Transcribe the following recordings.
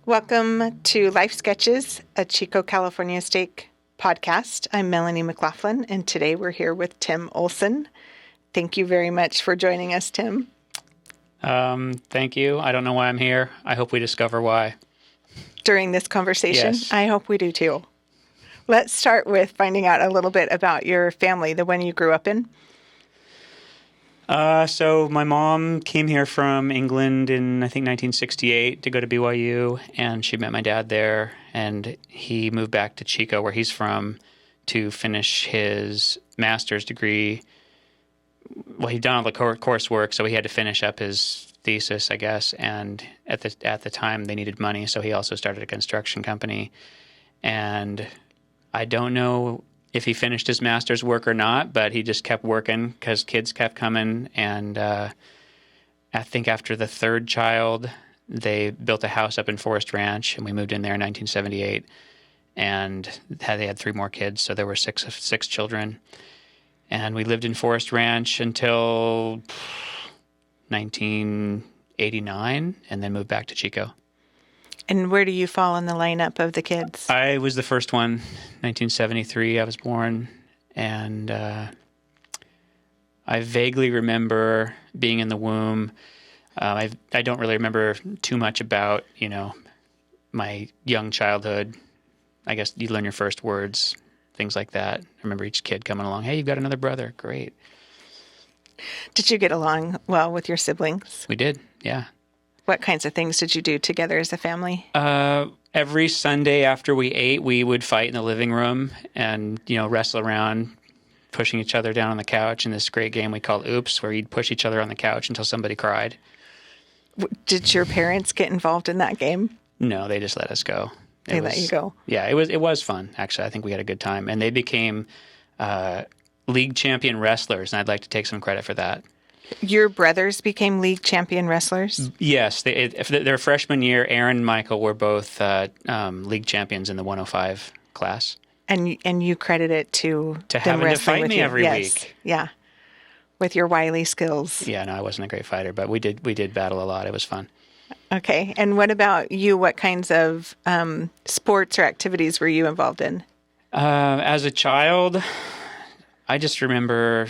Welcome to Life Sketches, a Chico, California Steak podcast. I'm Melanie McLaughlin, and today we're here with Tim Olson. Thank you very much for joining us, Tim. Thank you. I don't know why I'm here. I hope we discover why. During this conversation? Yes. I hope we do too. Let's start with finding out a little bit about your family, the one you grew up in. So my mom came here from England in, I think, 1968 to go to BYU, and she met my dad there, and he moved back to Chico, where he's from, to finish his master's degree. Well, he'd done all the coursework, so he had to finish up his thesis, I guess, and at the time they needed money, so he also started a construction company. And I don't know if he finished his master's work or not, but he just kept working because kids kept coming. And I think after the third child, they built a house up in Forest Ranch, and we moved in there in 1978. And they had 3 more kids, so there were six children. And we lived in Forest Ranch until 1989, and then moved back to Chico. And where do you fall in the lineup of the kids? I was the first one. 1973, I was born. And I vaguely remember being in the womb. I don't really remember too much about, my young childhood. I guess you learn your first words, things like that. I remember each kid coming along, hey, you've got another brother. Great. Did you get along well with your siblings? We did, yeah. What kinds of things did you do together as a family? Every Sunday after we ate, we would fight in the living room and, wrestle around, pushing each other down on the couch in this great game we called Oops, where you'd push each other on the couch until somebody cried. Did your parents get involved in that game? No, they just let us go. They let you go? Yeah, it was fun, actually. I think we had a good time. And they became league champion wrestlers, and I'd like to take some credit for that. Your brothers became league champion wrestlers? Yes. Their freshman year, Aaron and Michael were both league champions in the 105 class. And you credit it to them having to wrestling fight with me you. every Yes. week. Yeah. With your wily skills. Yeah, no, I wasn't a great fighter, but we did battle a lot. It was fun. Okay. And what about you? What kinds of sports or activities were you involved in? As a child, I just remember,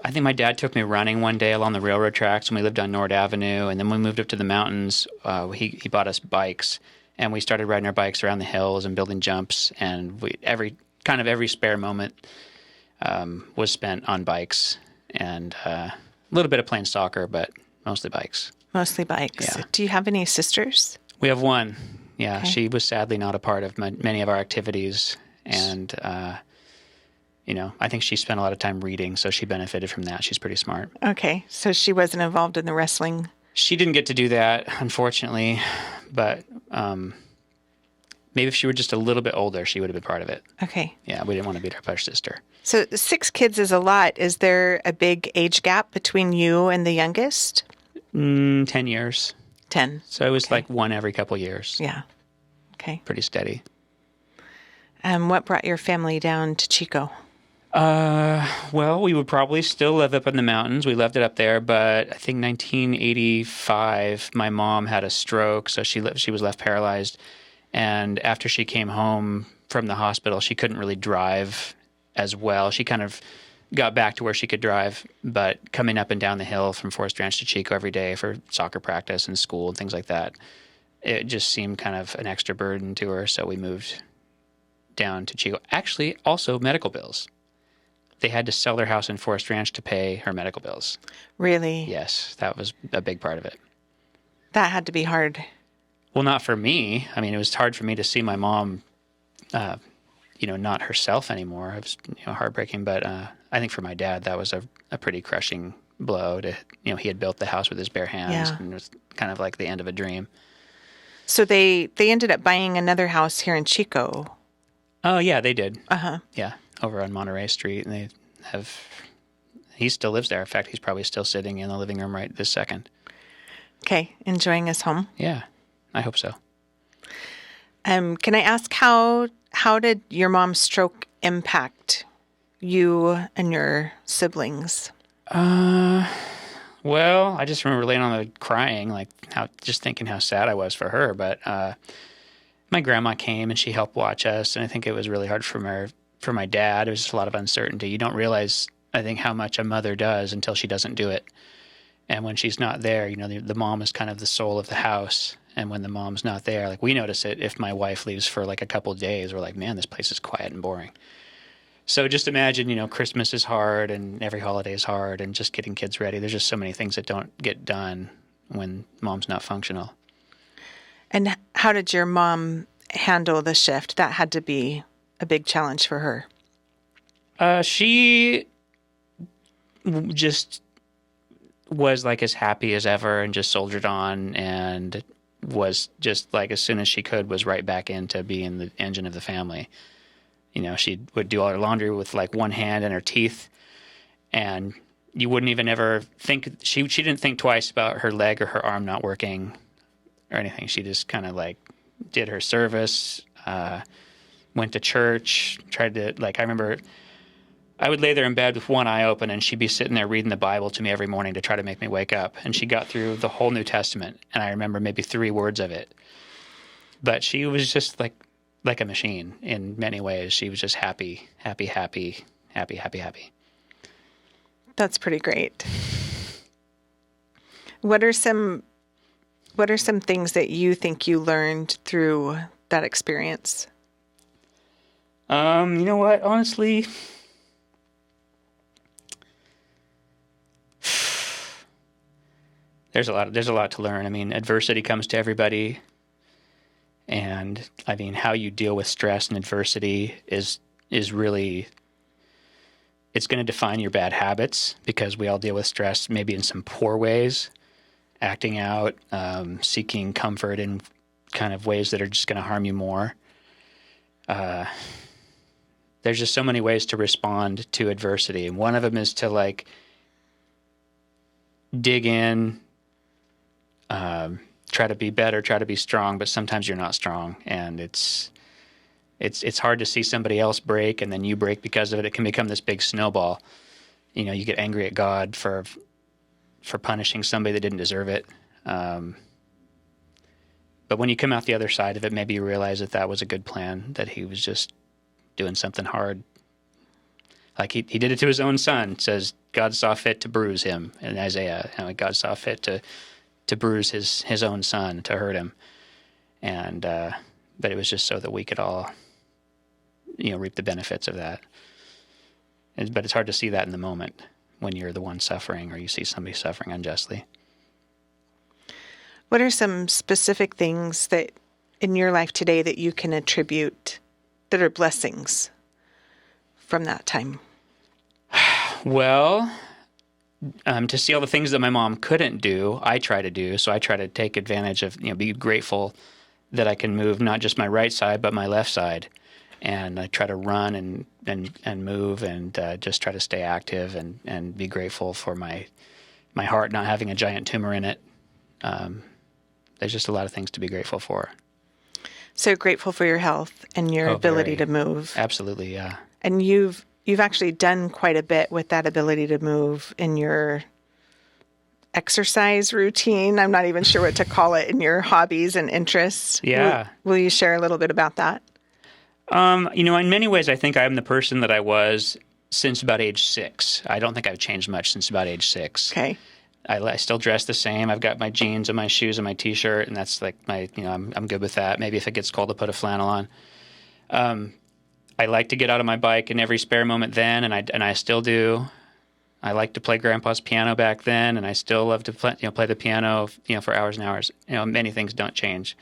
I think my dad took me running one day along the railroad tracks when we lived on Nord Avenue, and then when we moved up to the mountains, he bought us bikes, and we started riding our bikes around the hills and building jumps, and every spare moment was spent on bikes, and a little bit of playing soccer, but mostly bikes. Mostly bikes. Yeah. Do you have any sisters? We have one. Yeah, Okay. She was sadly not a part of many of our activities, and I think she spent a lot of time reading, so she benefited from that. She's pretty smart. Okay. So she wasn't involved in the wrestling? She didn't get to do that, unfortunately, but maybe if she were just a little bit older, she would have been part of it. Okay. Yeah, we didn't want to beat our sister. So 6 kids is a lot. Is there a big age gap between you and the youngest? 10 years. 10. So it was like one every couple years. Yeah. Okay. Pretty steady. What brought your family down to Chico? Well, we would probably still live up in the mountains. We loved it up there, but I think 1985, my mom had a stroke, so she was left paralyzed. And after she came home from the hospital, she couldn't really drive as well. She kind of got back to where she could drive, but coming up and down the hill from Forest Ranch to Chico every day for soccer practice and school and things like that, it just seemed kind of an extra burden to her, so we moved down to Chico. Actually, also medical bills. They had to sell their house in Forest Ranch to pay her medical bills. Really? Yes, that was a big part of it. That had to be hard. Well, not for me. I mean, it was hard for me to see my mom, not herself anymore. It was, heartbreaking. But I think for my dad, that was a pretty crushing blow. He had built the house with his bare hands, and it was kind of like the end of a dream. So they ended up buying another house here in Chico. Oh, yeah, they did. Uh-huh. Yeah, over on Monterey Street, and he still lives there. In fact, he's probably still sitting in the living room right this second. Okay, enjoying his home. Yeah, I hope so. Can I ask how did your mom's stroke impact you and your siblings? Well, I just remember laying on the crying, like just thinking how sad I was for her. But my grandma came and she helped watch us, and I think it was really hard for my dad. It was just a lot of uncertainty. You don't realize, I think, how much a mother does until she doesn't do it. And when she's not there, you know, the mom is kind of the soul of the house. And when the mom's not there, like we notice it if my wife leaves for like a couple of days, we're like, man, this place is quiet and boring. So just imagine, you know, Christmas is hard and every holiday is hard and just getting kids ready. There's just so many things that don't get done when mom's not functional. And how did your mom handle the shift? That had to be a big challenge for her. She just was like as happy as ever and just soldiered on, and was just like, as soon as she could, was right back into being the engine of the family. You know, she would do all her laundry with like one hand and her teeth, and you wouldn't even ever think, she didn't think twice about her leg or her arm not working or anything. She just kind of like did her service, went to church, tried to, like, I remember I would lay there in bed with one eye open and she'd be sitting there reading the Bible to me every morning to try to make me wake up. And she got through the whole New Testament, and I remember maybe 3 words of it. But she was just like a machine in many ways. She was just happy, happy, happy, happy, happy, happy. That's pretty great. What are some things that you think you learned through that experience? You know what? Honestly, there's a lot to learn. I mean, adversity comes to everybody. And I mean, how you deal with stress and adversity is really, it's going to define your bad habits, because we all deal with stress maybe in some poor ways, acting out, seeking comfort in kind of ways that are just going to harm you more. There's just so many ways to respond to adversity. And one of them is to like dig in, try to be better, try to be strong, but sometimes you're not strong, and it's hard to see somebody else break and then you break because of it. It can become this big snowball. You know, you get angry at God for punishing somebody that didn't deserve it. But when you come out the other side of it, maybe you realize that was a good plan, that he was just doing something hard. Like he did it to his own son. It says God saw fit to bruise him in Isaiah. You know, God saw fit to bruise his own son, to hurt him. And but it was just so that we could all, you know, reap the benefits of that. But it's hard to see that in the moment when you're the one suffering, or you see somebody suffering unjustly. What are some specific things that in your life today that you can attribute that are blessings from that time? Well, to see all the things that my mom couldn't do, I try to do. So I try to take advantage of, you know, be grateful that I can move not just my right side, but my left side. And I try to run and move and just try to stay active and be grateful for my heart not having a giant tumor in it. There's just a lot of things to be grateful for. So grateful for your health and your ability to move. Absolutely, yeah. And you've actually done quite a bit with that ability to move in your exercise routine. I'm not even sure what to call it, in your hobbies and interests. Yeah. Will you share a little bit about that? You know, in many ways, I think I'm the person that I was since about age 6. I don't think I've changed much since about age 6. Okay. I still dress the same. I've got my jeans and my shoes and my T-shirt, and that's like I'm good with that. Maybe if it gets cold, I'll put a flannel on. I like to get out on my bike in every spare moment then, and I still do. I like to play Grandpa's piano back then, and I still love to play the piano, for hours and hours. Many things don't change.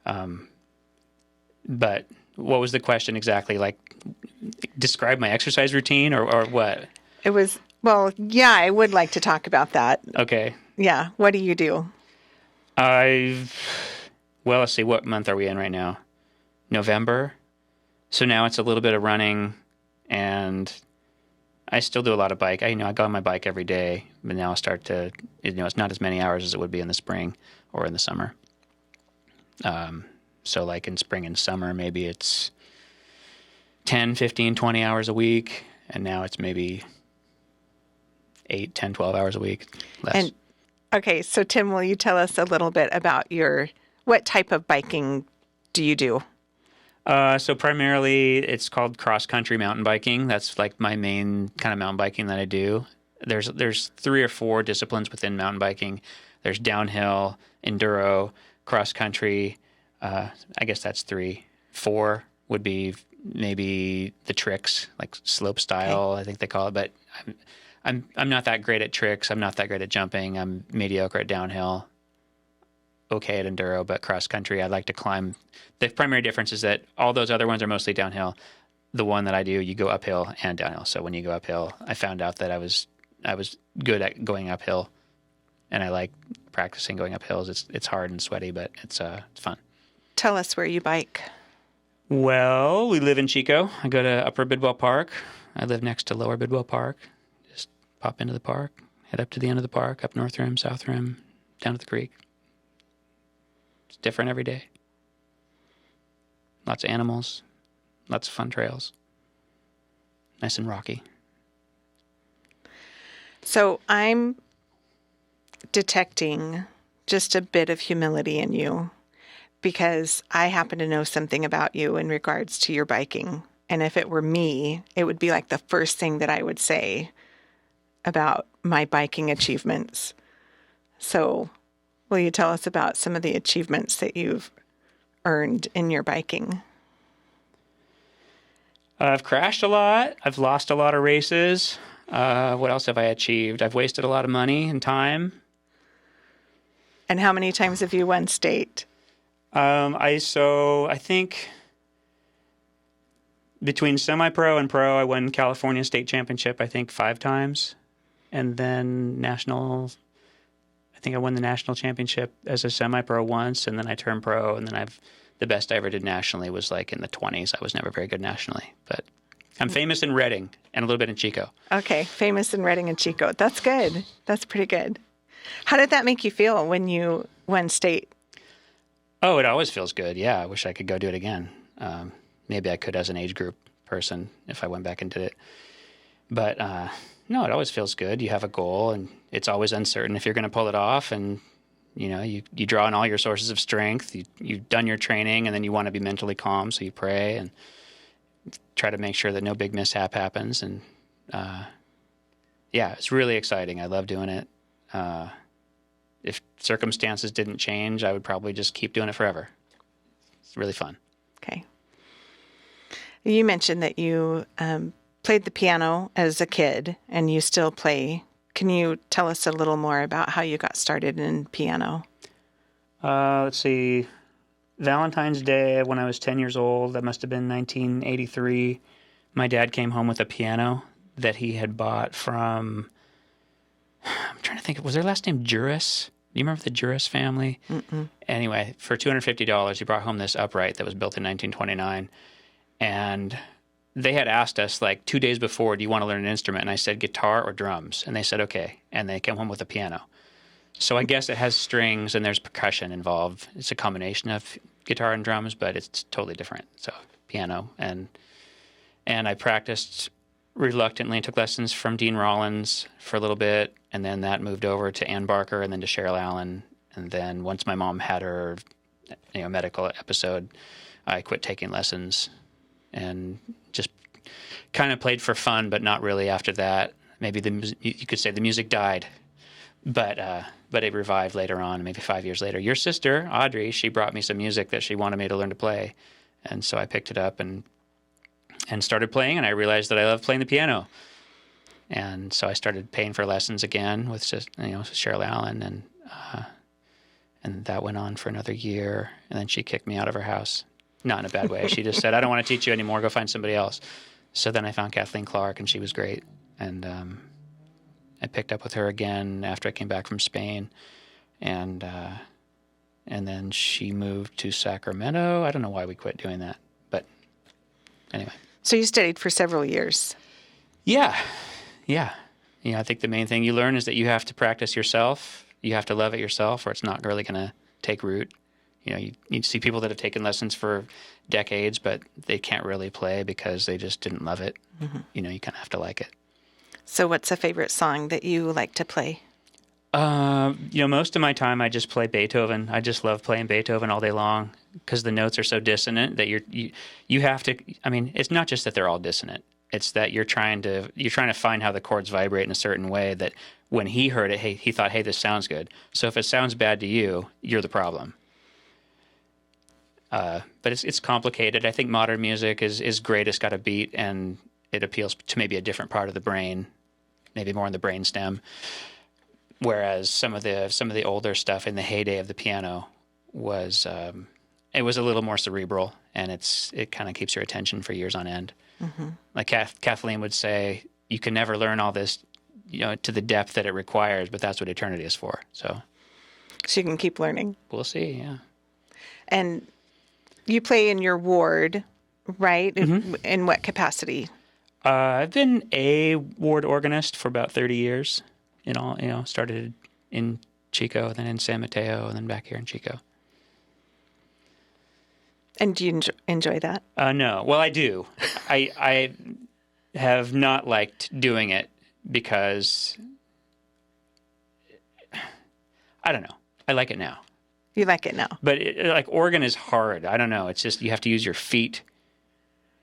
But what was the question exactly? Like, describe my exercise routine or what? It was, well, yeah, I would like to talk about that. Okay. Yeah. What do you do? Let's see, what month are we in right now? November. So now it's a little bit of running, and I still do a lot of bike. I go on my bike every day, but now I start to, it's not as many hours as it would be in the spring or in the summer. So like in spring and summer, maybe it's 10, 15, 20 hours a week. And now it's maybe 8, 10, 12 hours a week. Less. And okay, so Tim, will you tell us a little bit about what type of biking do you do? So primarily it's called cross-country mountain biking. That's like my main kind of mountain biking that I do. There's 3 or 4 disciplines within mountain biking. There's downhill, enduro, cross-country. I guess that's 3. 4 would be maybe the tricks, like slope style, okay. I think they call it. But I'm not that great at tricks. I'm not that great at jumping. I'm mediocre at downhill. Okay at enduro, but cross country, I like to climb. The primary difference is that all those other ones are mostly downhill. The one that I do, you go uphill and downhill. So when you go uphill, I found out that I was good at going uphill, and I like practicing going up hills. It's hard and sweaty, but it's fun. Tell us where you bike. Well, we live in Chico. I go to Upper Bidwell Park. I live next to Lower Bidwell Park. Just pop into the park, head up to the end of the park, up North Rim, South Rim, down to the creek. It's different every day. Lots of animals, lots of fun trails. Nice and rocky. So I'm detecting just a bit of humility in you, because I happen to know something about you in regards to your biking. And if it were me, it would be like the first thing that I would say about my biking achievements. So will you tell us about some of the achievements that you've earned in your biking? I've crashed a lot. I've lost a lot of races. What else have I achieved? I've wasted a lot of money and time. And how many times have you won state? I think between semi-pro and pro, I won California state championship, I think 5 times. And then national, I think I won the national championship as a semi-pro once, and then I turned pro, and then the best I ever did nationally was like in the 20s. I was never very good nationally, but I'm famous in Redding and a little bit in Chico. Okay, famous in Redding and Chico. That's good. That's pretty good. How did that make you feel when you won state? Oh, it always feels good. Yeah, I wish I could go do it again. Maybe I could as an age group person if I went back and did it. But no, it always feels good. You have a goal, and it's always uncertain if you're going to pull it off. And you draw on all your sources of strength. You've done your training, and then you want to be mentally calm, so you pray and try to make sure that no big mishap happens. And yeah, it's really exciting. I love doing it. If circumstances didn't change, I would probably just keep doing it forever. It's really fun. Okay. You mentioned that you played the piano as a kid, and you still play. Can you tell us a little more about how you got started in piano? Let's see. Valentine's Day, when I was 10 years old, that must have been 1983, my dad came home with a piano that he had bought from, I'm trying to think, was their last name Juris? Do you remember the Juris family? Mm-mm. Anyway, for $250, he brought home this upright that was built in 1929. And they had asked us like 2 days before, do you want to learn an instrument? And I said, guitar or drums? And they said, okay. And they came home with a piano. So I guess it has strings and there's percussion involved. It's a combination of guitar and drums, but it's totally different. So piano. And I practiced reluctantly, took lessons from Dean Rollins for a little bit, and then that moved over to Ann Barker and then to Cheryl Allen. And then once my mom had her medical episode, I quit taking lessons and just kind of played for fun, but not really after that. Maybe you could say the music died, but it revived later on, maybe 5 years later. Your sister, Audrey, she brought me some music that she wanted me to learn to play, and so I picked it up and started playing, and I realized that I love playing the piano. And so I started paying for lessons again with Cheryl Allen, and that went on for another year, and then she kicked me out of her house. Not in a bad way. She just said, I don't want to teach you anymore. Go find somebody else. So then I found Kathleen Clark, and she was great. And I picked up with her again after I came back from Spain. And then she moved to Sacramento. I don't know why we quit doing that. But anyway. So you studied for several years. Yeah. I think the main thing you learn is that you have to practice yourself. You have to love it yourself, or it's not really going to take root. You see people that have taken lessons for decades, but they can't really play because they just didn't love it. Mm-hmm. You kind of have to like it. So what's a favorite song that you like to play? Most of my time I just play Beethoven. I just love playing Beethoven all day long because the notes are so dissonant that you have to. I mean, it's not just that they're all dissonant. It's that you're trying to find how the chords vibrate in a certain way that when he heard it, he thought, hey, this sounds good. So if it sounds bad to you, you're the problem. But it's complicated. I think modern music is great. It's got a beat and it appeals to maybe a different part of the brain, maybe more in the brainstem. Whereas some of the older stuff in the heyday of the piano was it was a little more cerebral, and it kind of keeps your attention for years on end. Mm-hmm. Like Kathleen would say, you can never learn all this, to the depth that it requires, but that's what eternity is for. So you can keep learning. We'll see, yeah. And you play in your ward, right? Mm-hmm. In what capacity? I've been a ward organist for about 30 years. Started in Chico, then in San Mateo, and then back here in Chico. And do you enjoy that? No. Well, I do. I have not liked doing it because, I don't know. I like it now. You like it now? But organ is hard. I don't know. It's just you have to use your feet.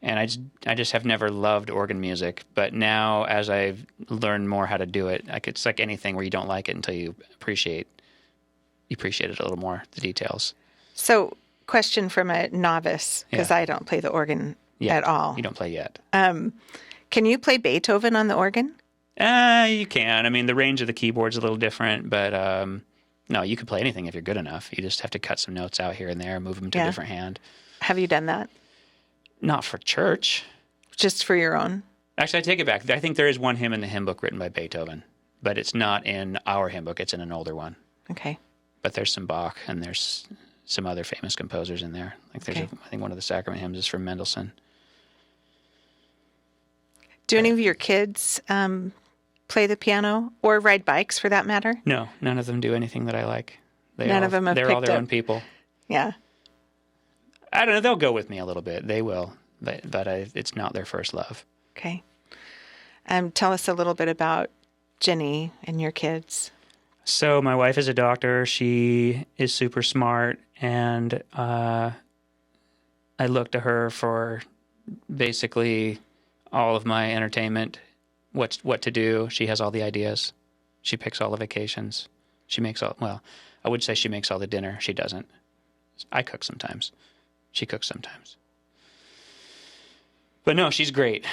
And I just have never loved organ music. But now, as I've learned more how to do it, it's like anything where you don't like it until you appreciate it a little more, the details. So, question from a novice, because I don't play the organ at all. You don't play yet. Can you play Beethoven on the organ? You can. I mean, the range of the keyboard's a little different, but no, you can play anything if you're good enough. You just have to cut some notes out here and there, move them to a different hand. Have you done that? Not for church. Just for your own? Actually, I take it back. I think there is one hymn in the hymn book written by Beethoven, but it's not in our hymn book. It's in an older one. Okay. But there's some Bach, and there's some other famous composers in there. I think one of the sacrament hymns is from Mendelssohn. Do any of your kids play the piano or ride bikes, for that matter? No, none of them do anything that I like. None of them have They're picked all their up. own people. Yeah. I don't know. They'll go with me a little bit. They will, but it's not their first love. Okay. Tell us a little bit about Jenny and your kids. So my wife is a doctor. She is super smart, and I look to her for basically all of my entertainment, what to do. She has all the ideas. She picks all the vacations. I would say she makes all the dinner. She doesn't. I cook sometimes. She cooks sometimes. But no, she's great.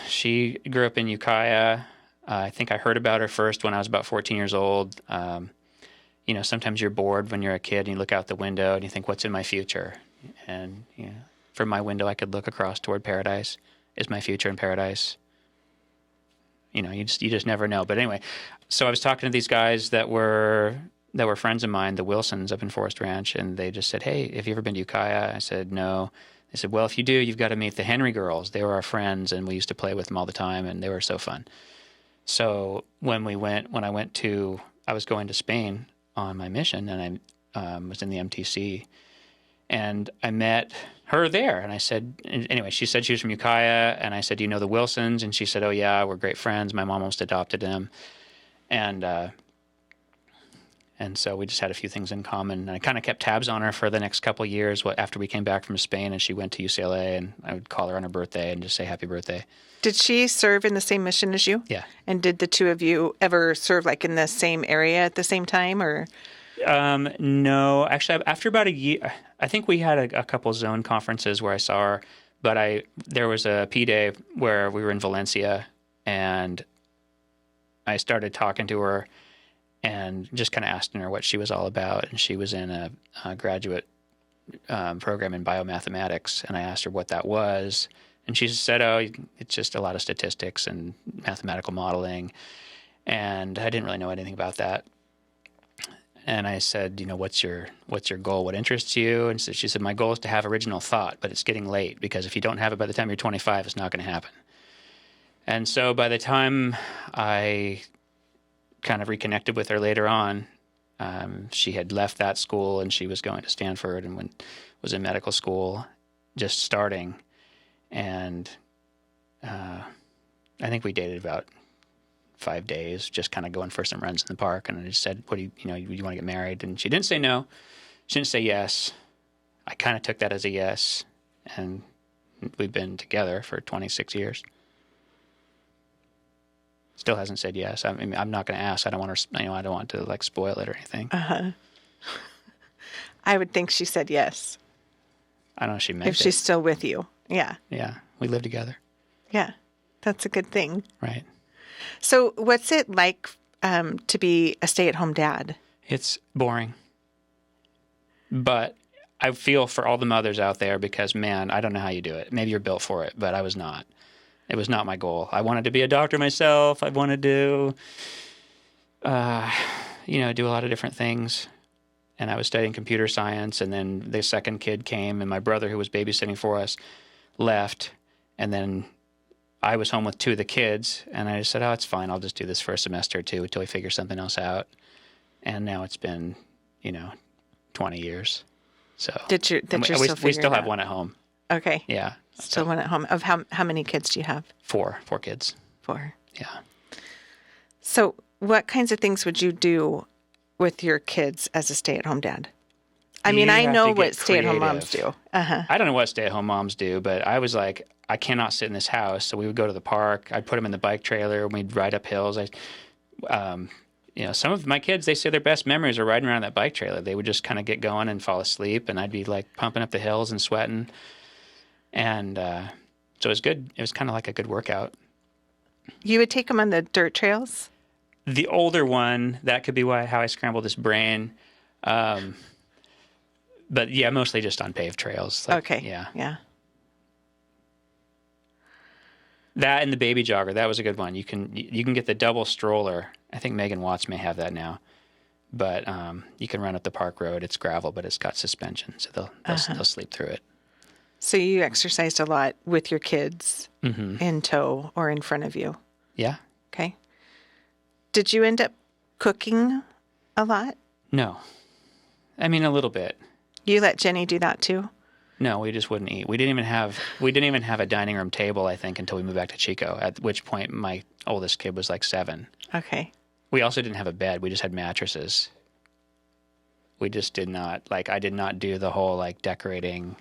She grew up in Ukiah. I think I heard about her first when I was about 14 years old. Sometimes you're bored when you're a kid and you look out the window and you think, what's in my future? And from my window, I could look across toward paradise. Is my future in paradise? You just never know. But anyway, so I was talking to these guys that were friends of mine, the Wilsons up in Forest Ranch, and they just said, hey, have you ever been to Ukiah? I said, no. They said, well, if you do, you've got to meet the Henry girls. They were our friends, and we used to play with them all the time, and they were so fun. So I was going to Spain on my mission, and I was in the MTC, and I met her there. And I said, anyway, she said she was from Ukiah, and I said, do you know the Wilsons? And she said, oh, yeah, we're great friends. My mom almost adopted them. And so we just had a few things in common. And I kind of kept tabs on her for the next couple of years after we came back from Spain and she went to UCLA, and I would call her on her birthday and just say happy birthday. Did she serve in the same mission as you? Yeah. And did the two of you ever serve like in the same area at the same time, or? No. Actually, after about a year, I think we had a couple zone conferences where I saw her, but there was a P-Day where we were in Valencia, and I started talking to her and just kind of asking her what she was all about. And she was in a graduate program in biomathematics, and I asked her what that was. And she said, oh, it's just a lot of statistics and mathematical modeling. And I didn't really know anything about that. And I said, what's your goal? What interests you? And so she said, my goal is to have original thought, but it's getting late, because if you don't have it by the time you're 25, it's not going to happen. And so by the time I kind of reconnected with her later on, she had left that school and she was going to Stanford and was in medical school, just starting. And I think we dated about 5 days, just kind of going for some runs in the park. And I just said, what do you want to get married? And she didn't say no. She didn't say yes. I kind of took that as a yes. And we've been together for 26 years. Still hasn't said yes. I mean, I'm not going to ask. I don't want her, I don't want to like spoil it or anything. Uh-huh. I would think she said yes. I don't know if she meant it. If she's still with you. Yeah. Yeah. We live together. Yeah. That's a good thing. Right. So what's it like to be a stay-at-home dad? It's boring. But I feel for all the mothers out there because, man, I don't know how you do it. Maybe you're built for it, but I was not. It was not my goal. I wanted to be a doctor myself. I wanted to, do a lot of different things. And I was studying computer science, and then the second kid came, and my brother, who was babysitting for us, left. And then I was home with two of the kids, and I just said, it's fine. I'll just do this for a semester or two until we figure something else out. And now it's been, 20 years. So we still have one at home. Okay. Yeah. Still one at home. Of how many kids do you have? 4 kids. 4. Yeah. So what kinds of things would you do with your kids as a stay-at-home dad? I mean, I know what stay-at-home moms do. Uh-huh. I don't know what stay-at-home moms do, but I was like, I cannot sit in this house. So we would go to the park. I'd put them in the bike trailer, and we'd ride up hills. Some of my kids, they say their best memories are riding around that bike trailer. They would just kind of get going and fall asleep, and I'd be like pumping up the hills and sweating. And so it was good. It was kind of like a good workout. You would take them on the dirt trails? The older one, that could be how I scrambled his brain. But yeah, mostly just on paved trails. Okay. Yeah. That and the baby jogger, that was a good one. You can get the double stroller. I think Megan Watts may have that now. But you can run up the park road. It's gravel, but it's got suspension, so they'll sleep through it. So you exercised a lot with your kids in tow or in front of you? Yeah. Okay. Did you end up cooking a lot? No. I mean, a little bit. You let Jenny do that too? No, we just wouldn't eat. We didn't even have a dining room table, I think, until we moved back to Chico, at which point my oldest kid was like 7. Okay. We also didn't have a bed. We just had mattresses. We just did not, I did not do the whole, decorating.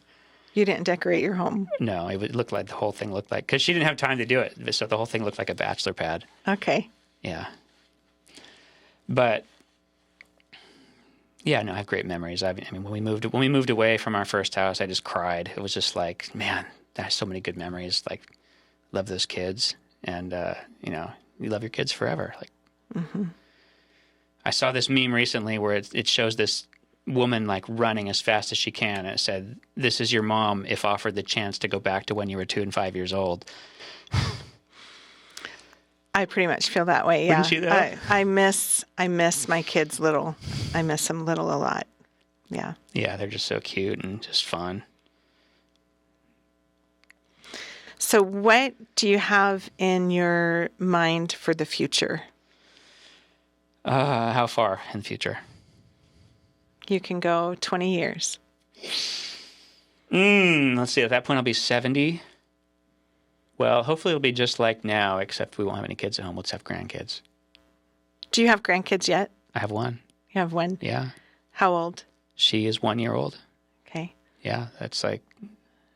You didn't decorate your home? No, it looked like the whole thing looked like, because she didn't have time to do it, so the whole thing looked like a bachelor pad. Okay. Yeah. But, yeah, no, I have great memories. I mean, when we moved away from our first house, I just cried. It was just like, man, there's so many good memories. Love those kids, and you love your kids forever. I saw this meme recently where it shows this woman running as fast as she can, and it said, "This is your mom if offered the chance to go back to when you were 2 and 5 years old." I pretty much feel that way. Yeah. Wouldn't you though? I miss my kids little. I miss them little a lot. Yeah. Yeah, they're just so cute and just fun. So what do you have in your mind for the future? How far in the future? You can go 20 years. Let's see. At that point, I'll be 70. Well, hopefully it'll be just like now, except we won't have any kids at home. We'll just have grandkids. Do you have grandkids yet? I have one. You have one? Yeah. How old? She is 1 year old. Okay. Yeah, that's do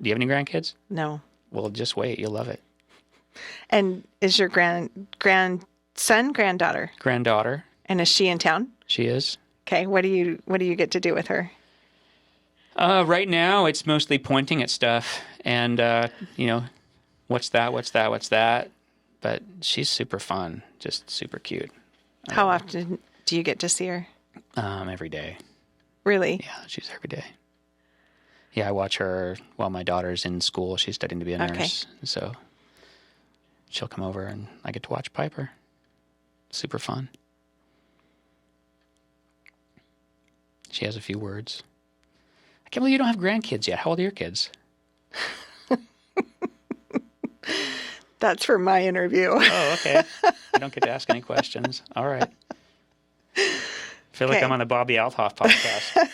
you have any grandkids? No. Well, just wait. You'll love it. And is your grandson, granddaughter? Granddaughter. And is she in town? She is. Okay. What do you get to do with her? Right now, it's mostly pointing at stuff and, what's that? But she's super fun, just super cute. How often do you get to see her? Every day. Really? Yeah, she's every day. Yeah, I watch her while my daughter's in school. She's studying to be a nurse. Okay. So she'll come over and I get to watch Piper. Super fun. She has a few words. I can't believe you don't have grandkids yet. How old are your kids? That's for my interview. Oh, okay. I don't get to ask any questions. All right. I feel like I'm on the Bobby Althoff podcast.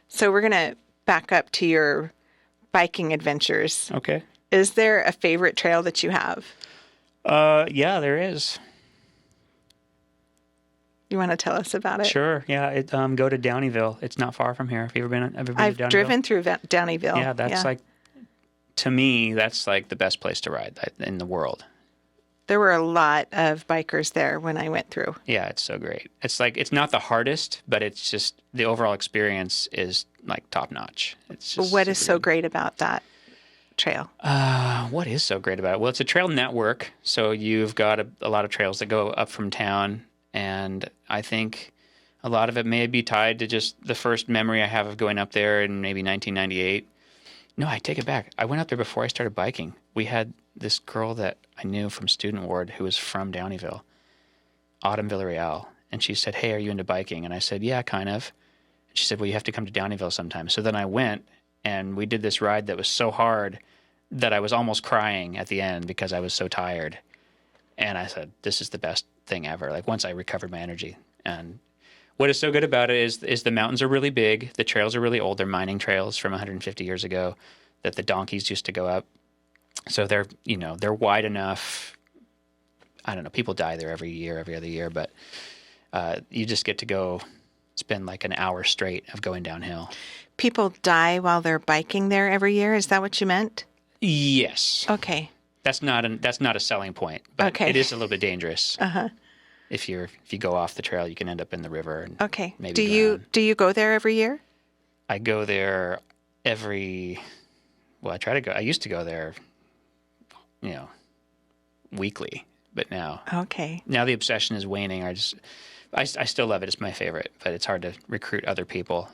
So we're going to back up to your biking adventures. Okay. Is there a favorite trail that you have? Yeah, there is. You want to tell us about it? Sure. Yeah. Go to Downeyville. It's not far from here. Have you ever been to I've Downeyville? driven through Downeyville. Yeah, that's like, to me, that's like the best place to ride in the world. There were a lot of bikers there when I went through. Yeah, it's so great. It's like, it's not the hardest, but it's just, the overall experience is like top notch. It's just What is so good. great about that trail? What is so great about it? Well, it's a trail network. So you've got a lot of trails that go up from town. And I think a lot of it may be tied to just the first memory I have of going up there in maybe 1998. No, I take it back. I went up there before I started biking. We had this girl that I knew from student ward who was from Downeyville, Autumn Villarreal. And she said, "Hey, are you into biking?" And I said, "Yeah, kind of." And she said, "Well, you have to come to Downeyville sometime." So then I went, and we did this ride that was so hard that I was almost crying at the end because I was so tired. And I said, this is the best thing ever. Like, once I recovered my energy. And what is so good about it is the mountains are really big. The trails are really old. They're mining trails from 150 years ago that the donkeys used to go up. So they're wide enough. I don't know. People die there every year, every other year, but you just get to go spend like an hour straight of going downhill. People die while they're biking there every year. Is that what you meant? Yes. Okay. That's not a selling point, but Okay. It is a little bit dangerous. Uh-huh. If you go off the trail, you can end up in the river. And okay. Maybe Do you go there every year? I go there I used to go there, weekly, but now the obsession is waning. I still love it. It's my favorite, but it's hard to recruit other people.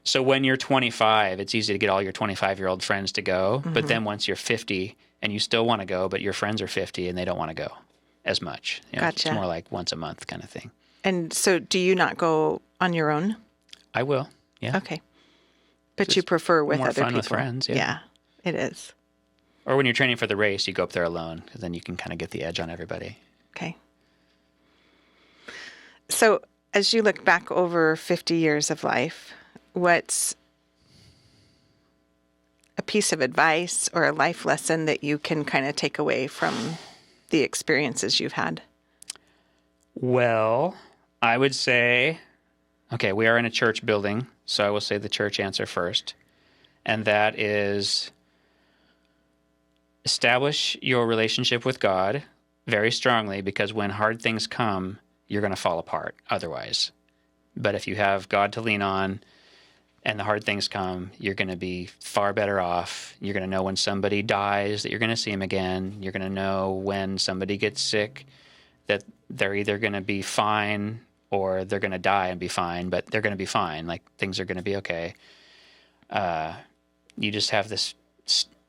So when you're 25, it's easy to get all your 25-year-old friends to go. Mm-hmm. But then once you're 50 and you still want to go, but your friends are 50 and they don't want to go as much. Gotcha. It's more like once a month kind of thing. And so do you not go on your own? I will. Yeah. Okay. But you prefer with more other fun people. With friends. Yeah, it is. Or when you're training for the race, you go up there alone because then you can kind of get the edge on everybody. Okay. So as you look back over 50 years of life, what's a piece of advice or a life lesson that you can kind of take away from the experiences you've had? Well, I would say, okay, we are in a church building, so I will say the church answer first. And that is, establish your relationship with God very strongly, because when hard things come, you're going to fall apart otherwise. But if you have God to lean on and the hard things come, you're going to be far better off. You're going to know when somebody dies that you're going to see him again. You're going to know when somebody gets sick that they're either going to be fine or they're going to die and be fine, but they're going to be fine. Like, things are going to be okay. You just have this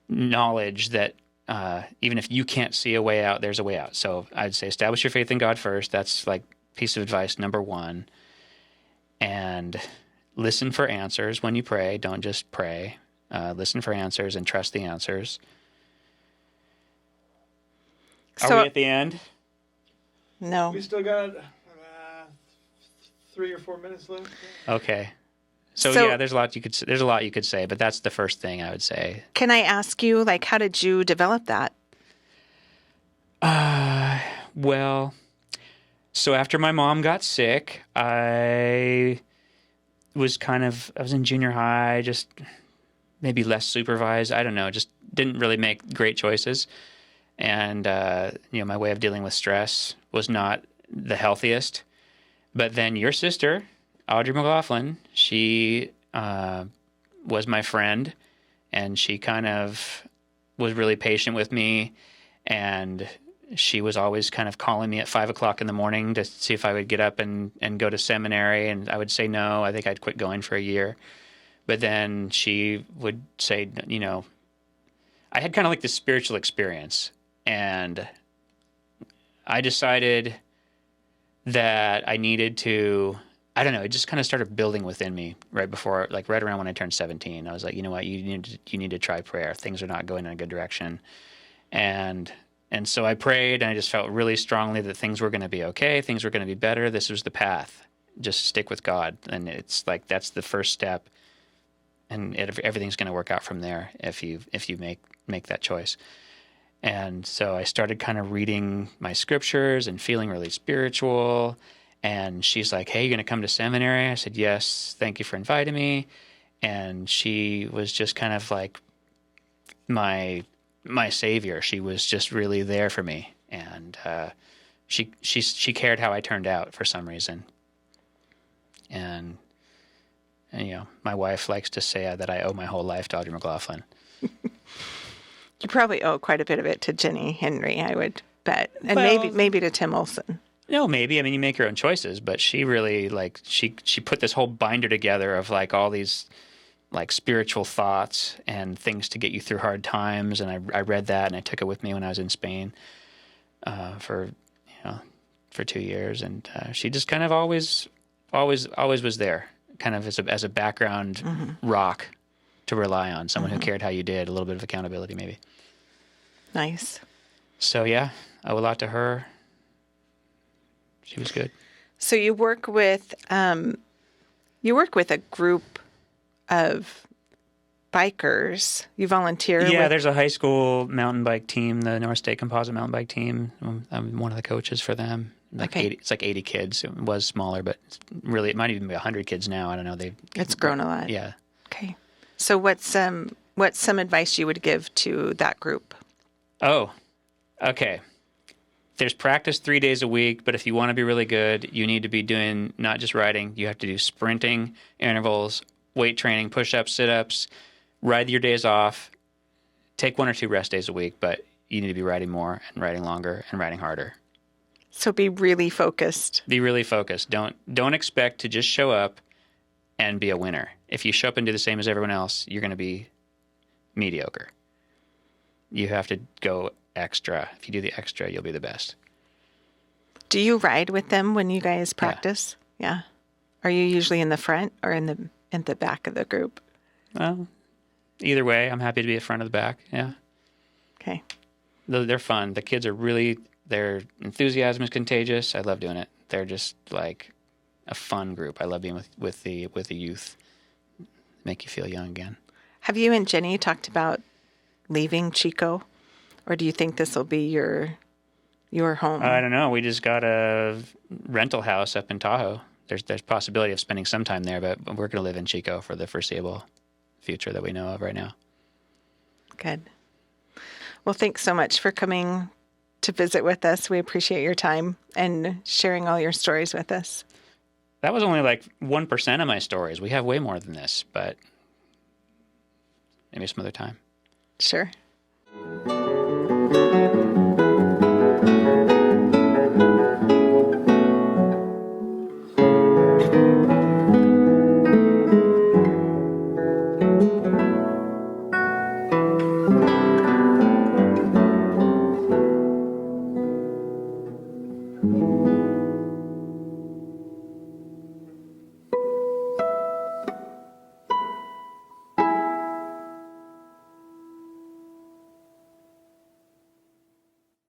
knowledge that even if you can't see a way out, there's a way out. So I'd say establish your faith in God first. That's like piece of advice number one. And listen for answers when you pray. Don't just pray. Listen for answers and trust the answers. Are we at the end? No. We still got 3 or 4 minutes left. Okay. So yeah, there's a lot you could say, but that's the first thing I would say. Can I ask you, like, how did you develop that? Well, so after my mom got sick, I was in junior high, just maybe less supervised. I don't know, just didn't really make great choices. And, my way of dealing with stress was not the healthiest. But then your sister, Audrey McLaughlin, she was my friend, and she kind of was really patient with me, and she was always kind of calling me at 5 o'clock in the morning to see if I would get up and go to seminary, and I would say no. I think I'd quit going for a year. But then she would say, I had kind of like this spiritual experience, and I decided that I needed to, I don't know, it just kind of started building within me right around when I turned 17. I was like, you know what, you need to try prayer. Things are not going in a good direction. And so I prayed, and I just felt really strongly that things were going to be okay. Things were going to be better. This was the path. Just stick with God. And it's like, that's the first step. And everything's going to work out from there if you make that choice. And so I started kind of reading my scriptures and feeling really spiritual. And she's like, hey, you going to come to seminary? I said, yes, thank you for inviting me. And she was just kind of like my savior. She was just really there for me. And she cared how I turned out for some reason. And you know, my wife likes to say that I owe my whole life to Audrey McLaughlin. You probably owe quite a bit of it to Jenny Henry, I would bet. And Well, maybe to Tim Olson. No, maybe. I mean, you make your own choices, but she really like she put this whole binder together of like all these like spiritual thoughts and things to get you through hard times. And I read that and I took it with me when I was in Spain for 2 years. And she just kind of always was there, kind of as a background rock to rely on, someone who cared how you did, a little bit of accountability maybe. Nice. So yeah, I owe a lot to her. She was good. So you work with a group of bikers. You volunteer. Yeah, with... there's a high school mountain bike team, the North State Composite Mountain Bike Team. I'm one of the coaches for them. It's like 80 kids. It was smaller, but it might even be 100 kids now. I don't know. It's grown a lot. Yeah. Okay. So what's some advice you would give to that group? Oh, okay. There's practice 3 days a week, but if you want to be really good, you need to be doing not just riding. You have to do sprinting, intervals, weight training, push-ups, sit-ups, ride your days off, take 1 or 2 rest days a week, but you need to be riding more and riding longer and riding harder. So be really focused. Be really focused. Don't expect to just show up and be a winner. If you show up and do the same as everyone else, you're going to be mediocre. You have to go extra. If you do the extra, you'll be the best. Do you ride with them when you guys practice? Yeah. Are you usually in the front or in the back of the group? Well, either way, I'm happy to be at front of the back. Yeah. Okay. They're fun. The kids are their enthusiasm is contagious. I love doing it. They're just like a fun group. I love being with the youth. Make you feel young again. Have you and Jenny talked about leaving Chico? Or do you think this will be your home? I don't know. We just got a rental house up in Tahoe. There's possibility of spending some time there, but we're going to live in Chico for the foreseeable future that we know of right now. Good. Well, thanks so much for coming to visit with us. We appreciate your time and sharing all your stories with us. That was only like 1% of my stories. We have way more than this, but maybe some other time. Sure.